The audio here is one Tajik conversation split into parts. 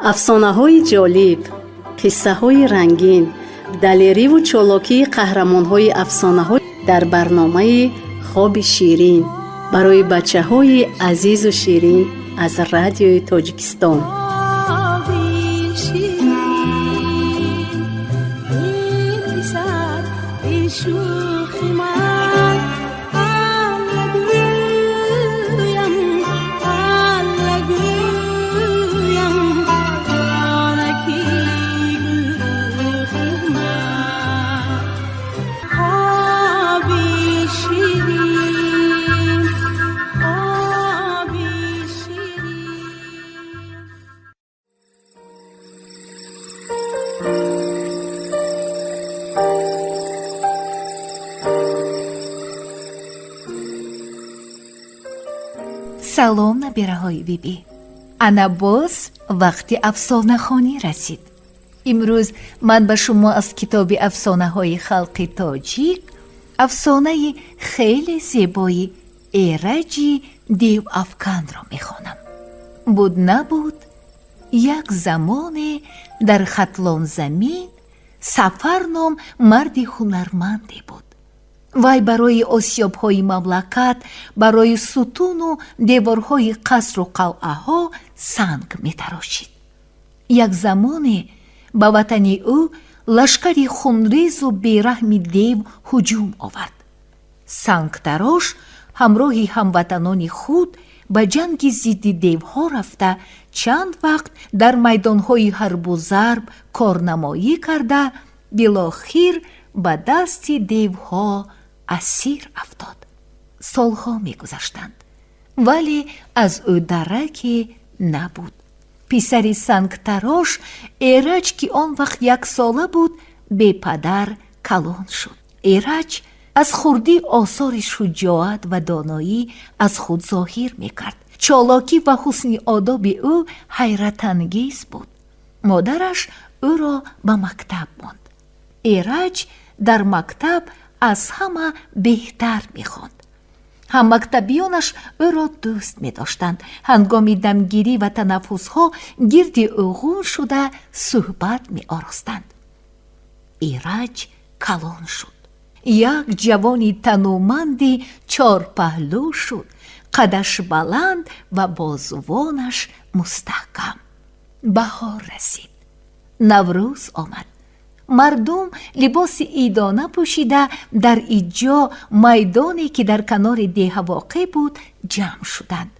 افسانه‌های جالب، قصه‌های رنگین، دلیری و چالاکی قهرمان‌های افسانه‌ها در برنامه خواب شیرین برای بچه‌های عزیز و شیرین از رادیوی تاجیکستان. салом набираҳои бибӣ. ана боз вақти афсонахонӣ расид. имрӯз ман ба шумо аз китоби афсонаҳои халқи тоҷик афсонаи хеле зебои эраҷи девафканро мехонам. буд набуд як замоне дар хатлон замин сафар ном марди ҳунарманде буд. вай барои осёбҳои мамлакат, барои сутуну деворҳои қасру қалъаҳо санг метарошид. як замоне ба ватани ӯ лашкари хунрезу бераҳми дев ҳуҷум овард. сангтарош ҳамроҳи ҳамватанони худ ба ҷанги зидди девҳо рафта, чанд вақт дар майдонҳои ҳарбу зарб корнамоӣ карда, билохир ба дасти девҳо асир афтод. солҳо мегузаштанд, вале аз ӯ дараке набуд. писари сангтарош эраҷ, ки он вақт яксола буд, бепадар калон шуд. эраҷ аз хурдӣ осори шуҷоат ва доноӣ аз худ зоҳир мекард. чолокӣ ва ҳусни одоби ӯ ҳайратангез буд. модараш ӯро ба мактаб монд. эраҷ дар мактаб аз ҳама беҳтар мехонд. ҳаммактабиёнаш ӯро дӯст медоштанд. ҳангоми дамгирӣ ва танаффусҳо гирди ӯ ғун шуда суҳбат меоростанд. эраҷ калон шуд. як ҷавони танӯманди чорпаҳлӯ шуд. қадаш баланд ва бозувонаш мустаҳкам. баҳор расид. наврӯз омад. мардум либоси идона пӯшида дар иҷҷо майдоне ки дар канори деҳа воқеъ буд ҷамъ шуданд.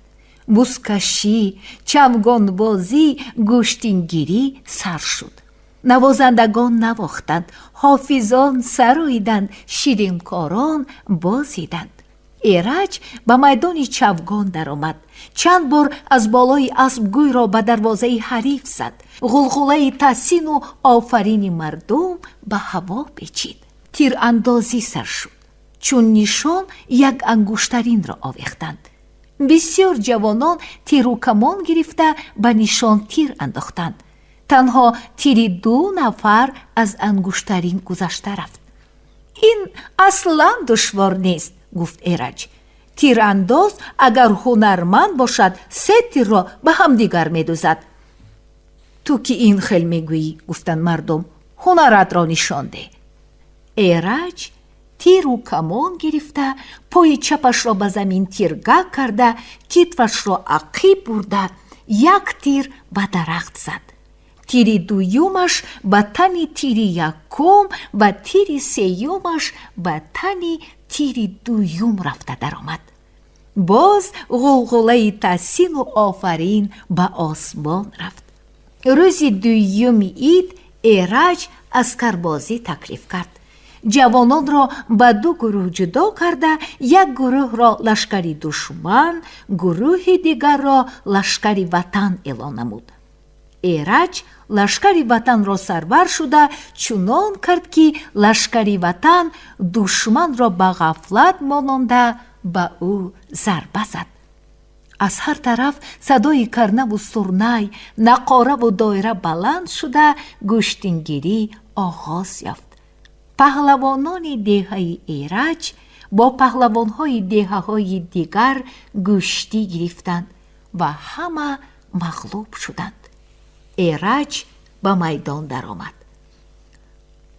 бузкашӣ, чавгонбозӣ, гӯштингирӣ сар шуд. навозандагон навохтанд, ҳофизон сароиданд, ширинкорон бозиданд. эраҷ ба майдони чавгон даромад. чанд бор аз болои асб гӯйро ба дарвозаи ҳариф зад. ғулғулаи таҳсину офарини мардум ба ҳаво печид. тирандозӣ сар шуд. чун нишон як ангуштаринро овехтанд. бисёр ҷавонон тиру камон гирифта ба нишон тир андохтанд. танҳо тири 2 нафар аз ангуштарин гузашта рафт. ин аслан душвор нест, гуфт эраҷ. тирандоз агар ҳунарманд бошад 3 тирро ба ҳамдигар медӯзад. ту ки ин хел мегӯӣ, гуфтанд мардум, ҳунаратро нишон деҳ. эраҷ тиру камон гирифта, пои чапашро ба замин тиргак карда, китфашро ақиб бурда, як тир ба дарахт зад. тири дуюмаш ба тани тири якум ва тири сеюмаш ба тани тири дуюм рафта даромад. боз ғулғулаи таҳсину офарин ба осмон рафт. рӯзи дуюми ид эраҷ аскарбозӣ таклиф кард. ҷавононро ба 2 гурӯҳ ҷудо карда, як гурӯҳро лашкари душман, гурӯҳи дигарро лашкари ватан эълон намуд. эраҷ лашкари ватанро сарвар шуда чунон кард, ки лашкари ватан душманро ба ғафлат мононда ба ӯ зарба зад. аз ҳар тараф садои карнаву сурнай, нақораву доира баланд шуда гӯштингирӣ оғоз ёфт. паҳлавонони деҳаи эраҷ бо паҳлавонҳои деҳаҳои дигар гӯштӣ гирифтанд ва ҳама мағлуб шуданд. ایرج به میدان درآمد.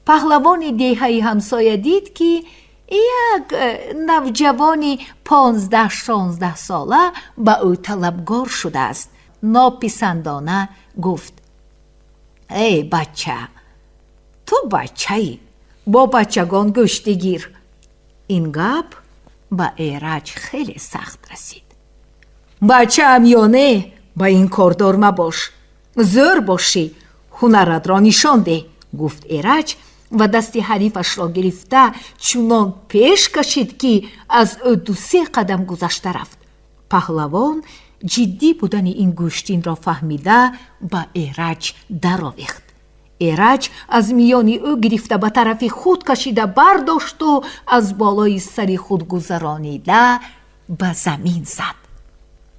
پهلوانی دیهی همسایه دید که یک نوجوانی 15-16 ساله به او طلبگار شده است. ناپسندانه گفت: ای بچه، تو بچه‌ای، با بچگان گشتی گیر. این گپ به ایرج خیلی سخت رسید. بچه هم یا نه، با این کاردار مباش، زور باشی، هنرت را نشان ده، گفت ایرج و دستی حریفش را گرفته چونان پیش کشید که از او 2-3 قدم گذشته رفت. پهلوان جدی بودن این گوشتین را فهمیده به ایرج درآویخت. ایرج از میان او گرفته به طرف خود کشیده برداشت و از بالای سر خود گذرانیده به زمین زد.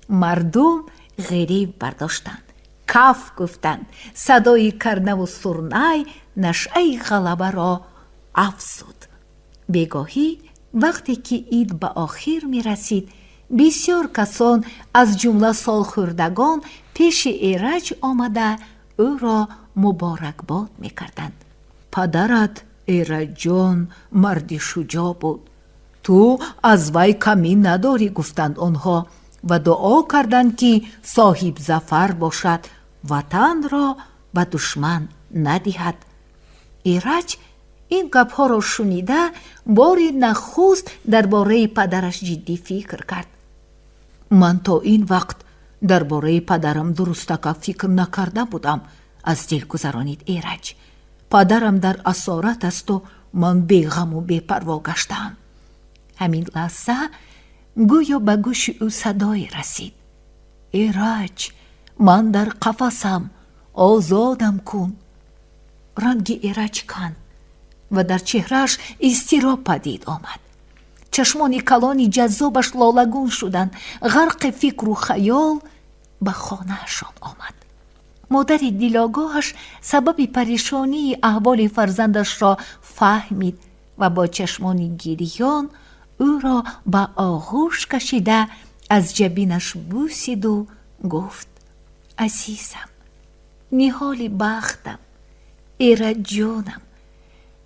مردم غریب برداشتند، کف گفتند، صدای کرنه و سرنای نشعه غلبه را افزود. بگاهی وقتی که عید به آخر می رسید، بسیار کسان از جمله سالخوردگان پیش ایرج آمده او را مبارکباد می کردند. پدرت ایرج جان مردی شجاع بود، تو از وی کمی نداری، گفتند آنها و دعا کردند که صاحب ظفر باشد، وطن را به دشمن ندهد. ایرج این گپ‌ها را شنیده باری نخست درباره پدرش جدی فکر کرد. من تا این وقت درباره پدرم درستک فکر نکرده بودم، از دل گذرانید ایرج. پدرم در اسارت است و من بیغم و بی‌پروا گشتم. همین لحظه گویا به گوش او صدای رسید: ایرج، من در قفسم، آزادم کن. رنگ ایرج کند و در چهرش اضطراب پدید آمد. چشمان کلانی جذابش لالگون شدند. غرق فکر و خیال به خانه‌شان آمد. مادر دلاگاهش سبب پریشانی احوال فرزندش را فهمید و با چشمان گریان او را به آغوش کشیده از جبینش بوسید و گفت: عزیزم، نهال بختم، ایرج جانم،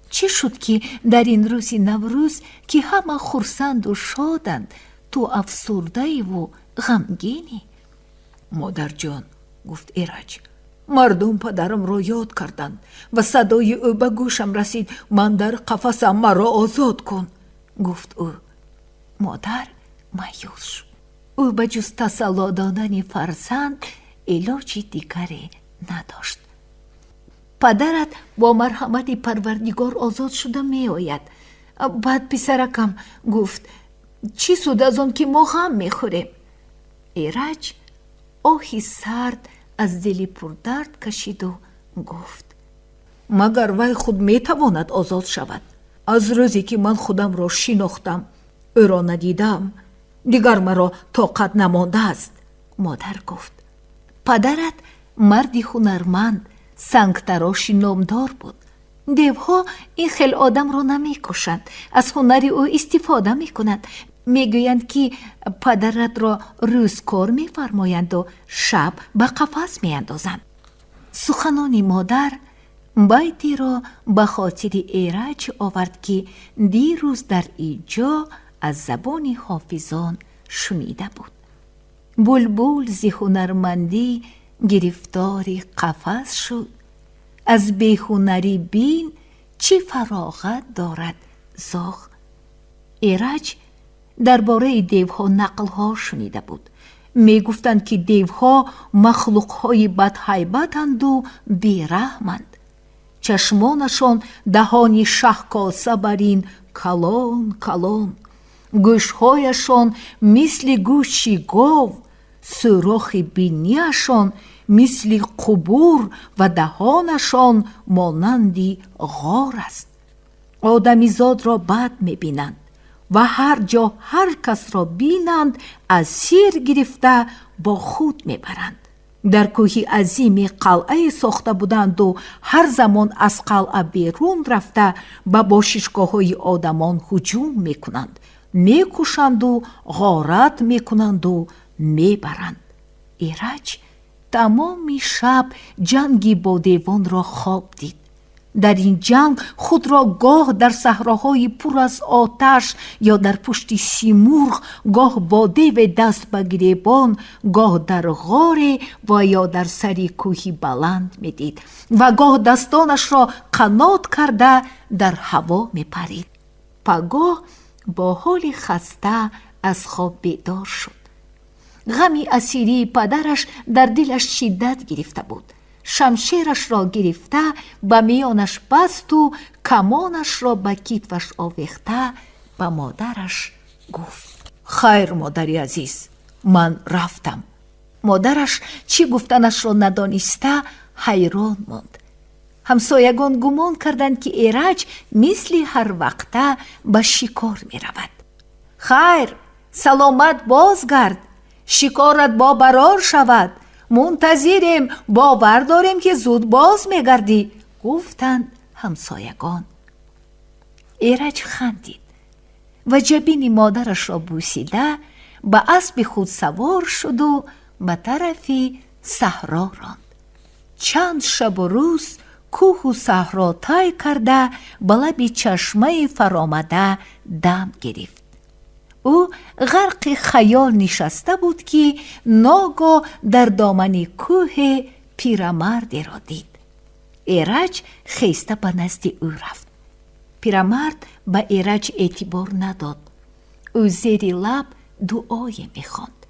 چه شد که در این روز نوروز که همه خرسند و شادند تو افسرده و غمگینی؟ مادر جان، گفت ایرج، مردم پدرم را یاد کردند و صدای او به گوشم رسید: من در قفسم، مرا آزاد کن. گفت او. مادر مایوس شد. او به جز تسلی دادن فرزند علاج دیگری نداشت. پدرت با مرحمت پروردگار آزاد شده می آید. بعد پسرکم گفت: چی سود از آن که ما غم می خوریم؟ ایرج آهی سرد از دل پردرد کشید و گفت: مگر وی خود می تواند آزاد شود؟ از روزی که من خودم را شناختم، او را ندیدم، دیگر مرا طاقت نمانده است. مادر گفت: پدرت مردی هنرمند، سنگتراش نامدار بود. دیوها این خیل آدم را نمی کشند، از هنر او استفاده می کنند. می گویند که پدرت را روز کار می فرمایند و شب به قفس می اندازند. سخنان مادر بیتی را به خاطر ایرج آورد که دیروز در اینجا از زبان حافظان شنیده بود. بلبل ز هنرمندی گرفتاری قفس شد، از بیهنری بین چی فراغت دارد زاغ. ایرج درباره دیوها نقلها شنیده بود. می گفتند که دیوها مخلوقهای بدهیبتند و بیرحمند. چشمانشان دهانی شهکاسه برین کلان کلان، گوشهایشان مثل گوش گاو، سوراخ بینیشان مثل قبور و دهانشان مانندی غار است. آدمیزاد را بد می بینند و هر جا هر کس را بینند از سیر گرفته با خود می برند. در کوهی عظیم قلعه ساخته بودند و هر زمان از قلعه بیرون رفته به باششگاه های آدمان هجوم می کنند، می کشند و غارت می کنند و می برند. ایرج تمام شب جنگی با دیوان را خواب دید. در این جنگ خود را گاه در صحراهای پر از آتش یا در پشت سیمرغ، گاه با دیو دست به گریبان، گاه در غار و یا در سری کوهی بلند میدید و گاه دستانش را قنات کرده در هوا میپرید. پگاه با حال خسته از خواب بیدار شد. غمی اسیری پدرش در دلش شدت گرفته بود. شمشیرش را گرفته به میانش بست و کمانش را به کتفش آویخته به مادرش گفت: خیر مادری عزیز، من رفتم. مادرش چی گفتنش را ندانسته حیران ماند. همسایگان گمان کردند که ایرج مثل هر وقته به شکار می رود. خیر، سلامت بازگرد، شکارت با برار شود، منتظریم، باور داریم که زود باز میگردی، گفتند همسایگان. ایرج خندید و جبین مادرش را بوسیده به اسب خود سوار شد و به طرف صحرا راند. چند شب و روز کوه و صحرا طی کرده به لب چشمه فرآمده دم گرفت. او غرق خیال نشسته بود که ناگاه در دامن کوه پیرمردی را دید. ایرج خیسته به نزد او رفت. پیرمرد به ایرج اعتبار نداد. او زیر لب دعای می‌خواند.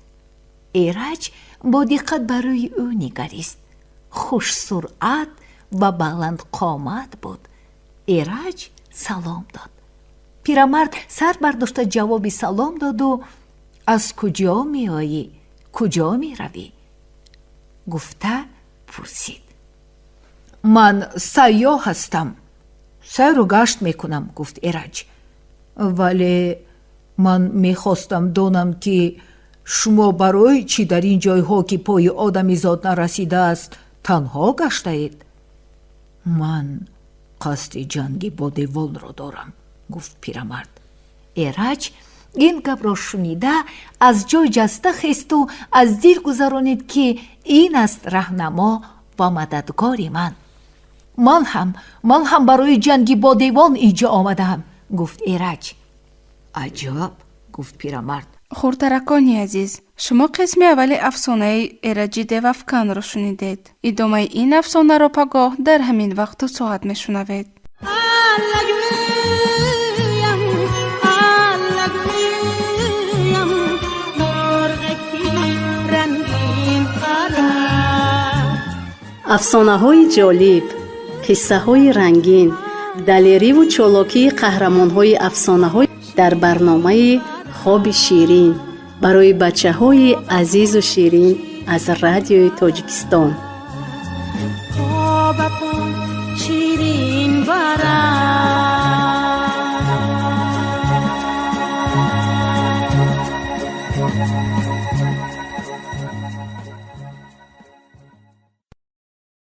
ایرج با دقت برای او نگریست. خوش سرعت و بلند قامت بود. ایرج سلام داد. پیرمرد سر برداشته جواب سلام داد و از کجا می آیی؟ کجا می روی؟ گفته پرسید. من سیاه هستم، سیر و گشت می کنم، گفت ایرج. ولی من می خواستم دانم که شما برای چی در این جایها که پای آدمی زاد نرسیده است تنها گشته اید؟ من قصد جنگی با دیوان را دارم، گفت پیرمرد. ایرج این گپ را شنیده از جای جسته خیست و از دیر گذرانید که این است رهنما و مددگار من هم برای جنگی با دیوان اینجا آمدم، گفت ایرج. عجب، گفت پیرمرد. خورترکانی عزیز، شما قسم اول افسانه ایرج دیوافکن را شنیدید. ادامه این افسانه را پگاه در همین وقت و ساعت میشنوید. افسانه‌های جالب، قصه‌های رنگین، دلیری و چالاکی قهرمان‌های افسانه‌های در برنامه خواب شیرین برای بچه‌های عزیز و شیرین از رادیوی تاجیکستان. خواب شیرین برای